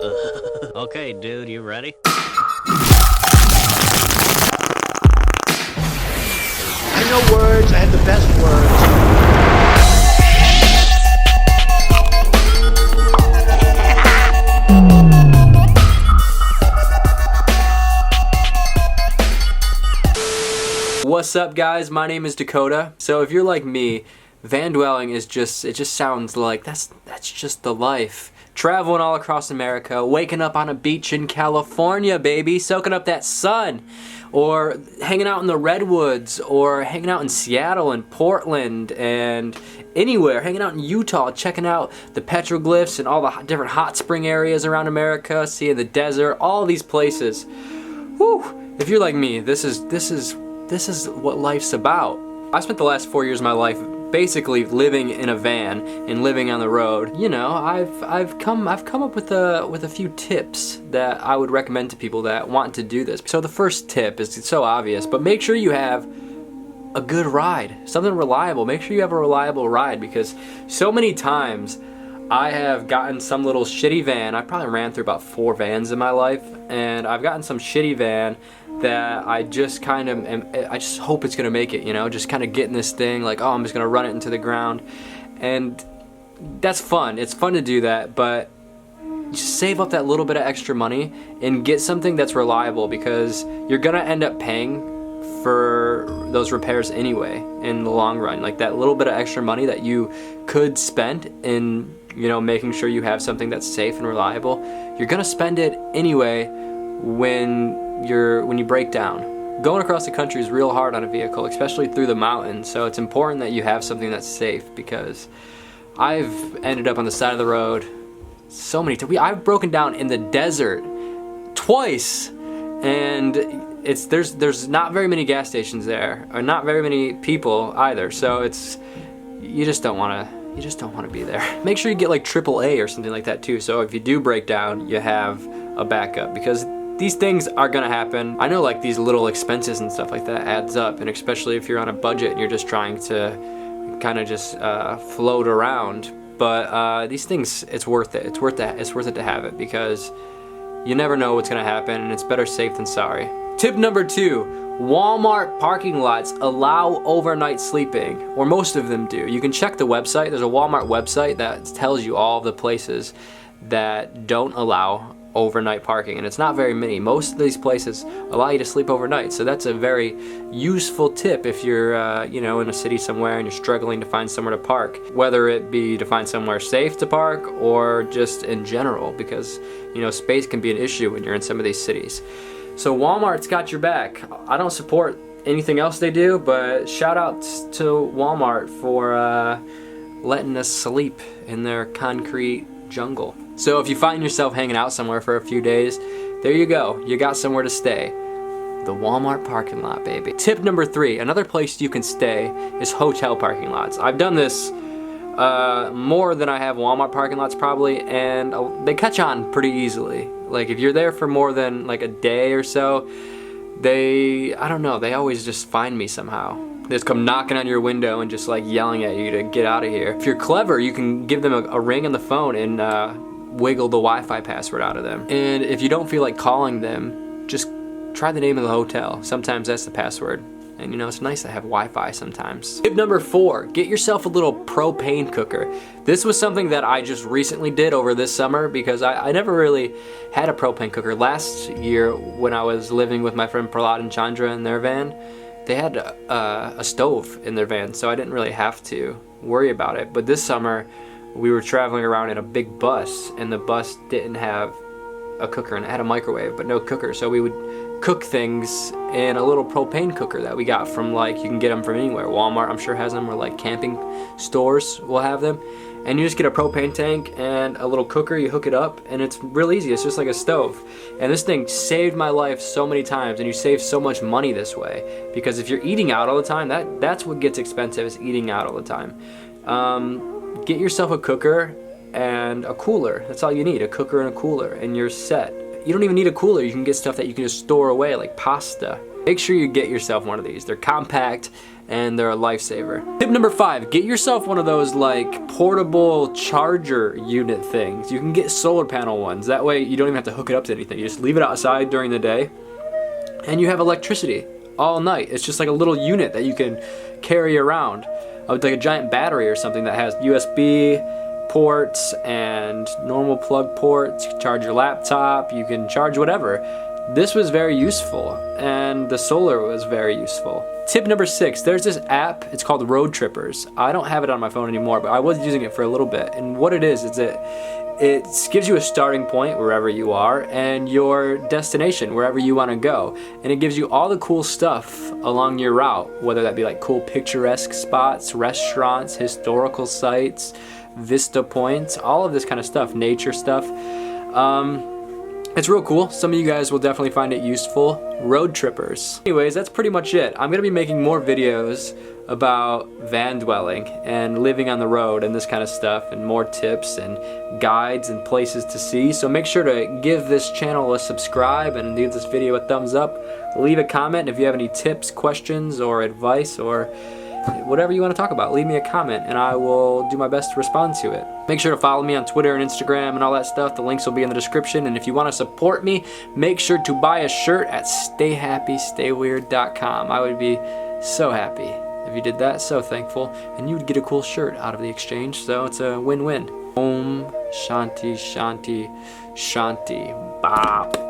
Okay, dude, you ready? I know words. I have the best words. What's up, guys? My name is Dakota. So if you're like me, van dwelling is it just sounds like that's just the life. Traveling all across America, waking up on a beach in California, baby, soaking up that sun, or hanging out in the redwoods, or hanging out in Seattle and Portland and anywhere, hanging out in Utah, checking out the petroglyphs and all the different hot spring areas around America, seeing the desert, all these places. Whew! If you're like me, this is what life's about. I spent the last 4 years of my life basically living in a van and living on the road. You know, I've come up with a few tips that I would recommend to people that want to do this. So the first tip is, it's so obvious, but make sure you have a good ride, something reliable. Make sure you have a reliable ride, because so many times I have gotten some little shitty van. I probably ran through about 4 vans in my life, and I've gotten some shitty van that I just I just hope it's gonna make it, you know, just kind of getting this thing like, oh, I'm just gonna run it into the ground. And that's fun. It's fun to do that, but just save up that little bit of extra money and get something that's reliable, because you're gonna end up paying for those repairs anyway in the long run. Like that little bit of extra money that you could spend in, you know, making sure you have something that's safe and reliable, you're gonna spend it anyway when you break down. Going across the country is real hard on a vehicle, especially through the mountains, so it's important that you have something that's safe, because I've ended up on the side of the road so many times. I've broken down in the desert twice, and there's not very many gas stations there, or not very many people either, so you just don't want to be there. Make sure you get like AAA or something like that too, so if you do break down, you have a backup, because these things are gonna happen. I know, like, these little expenses and stuff like that adds up, and especially if you're on a budget and you're just trying to kind of just float around. But these things, it's worth it. It's worth it to have it, because you never know what's gonna happen, and it's better safe than sorry. Tip number 2, Walmart parking lots allow overnight sleeping, or most of them do. You can check the website. There's a Walmart website that tells you all the places that don't allow overnight parking, and it's not very many. Most of these places allow you to sleep overnight, so that's a very useful tip if you're you know, in a city somewhere and you're struggling to find somewhere to park, whether it be to find somewhere safe to park or just in general, because, you know, space can be an issue when you're in some of these cities. So Walmart's got your back. I don't support anything else they do, but shout out to Walmart for letting us sleep in their concrete jungle. So if you find yourself hanging out somewhere for a few days, there you go. You got somewhere to stay. The Walmart parking lot, baby. Tip number 3, another place you can stay is hotel parking lots. I've done this more than I have Walmart parking lots probably, and they catch on pretty easily. Like if you're there for more than like a day or so, I don't know, they always just find me somehow. They just come knocking on your window and just like yelling at you to get out of here. If you're clever, you can give them a ring on the phone and wiggle the Wi-Fi password out of them. And if you don't feel like calling them, just try the name of the hotel. Sometimes that's the password. And you know, it's nice to have Wi-Fi sometimes. Tip number 4, get yourself a little propane cooker. This was something that I just recently did over this summer, because I never really had a propane cooker. Last year when I was living with my friend Prahlad and Chandra in their van, they had a stove in their van, so I didn't really have to worry about it. But this summer, we were traveling around in a big bus, and the bus didn't have a cooker, and it had a microwave but no cooker, so we would cook things in a little propane cooker that we got from, like, you can get them from anywhere. Walmart, I'm sure, has them, or like camping stores will have them. And you just get a propane tank and a little cooker, you hook it up, and it's real easy. It's just like a stove. And this thing saved my life so many times, and you save so much money this way, because if you're eating out all the time, that's what gets expensive, is eating out all the time. Get yourself a cooker and a cooler. That's all you need, a cooker and a cooler, and you're set. You don't even need a cooler. You can get stuff that you can just store away, like pasta. Make sure you get yourself one of these. They're compact and they're a lifesaver. Tip number 5, get yourself one of those like portable charger unit things. You can get solar panel ones. That way you don't even have to hook it up to anything. You just leave it outside during the day and you have electricity all night. It's just like a little unit that you can carry around. With like a giant battery or something that has USB ports and normal plug ports. You can charge your laptop, you can charge whatever. This was very useful, and the solar was very useful. Tip number 6, there's this app, it's called Road Trippers. I don't have it on my phone anymore, but I was using it for a little bit. And what it is it gives you a starting point wherever you are and your destination wherever you want to go. And it gives you all the cool stuff along your route, whether that be like cool picturesque spots, restaurants, historical sites, vista points, all of this kind of stuff, nature stuff. It's real cool. Some of you guys will definitely find it useful. Road Trippers. Anyways, that's pretty much it. I'm gonna be making more videos about van dwelling and living on the road and this kind of stuff, and more tips and guides and places to see. So make sure to give this channel a subscribe and give this video a thumbs up. Leave a comment if you have any tips, questions, or advice, or whatever you want to talk about. Leave me a comment and I will do my best to respond to it. Make sure to follow me on Twitter and Instagram and all that stuff. The links will be in the description. And if you want to support me, make sure to buy a shirt at stayhappystayweird.com. I would be so happy if you did that, so thankful, and you would get a cool shirt out of the exchange, so it's a win-win. Om Shanti Shanti Shanti Bop.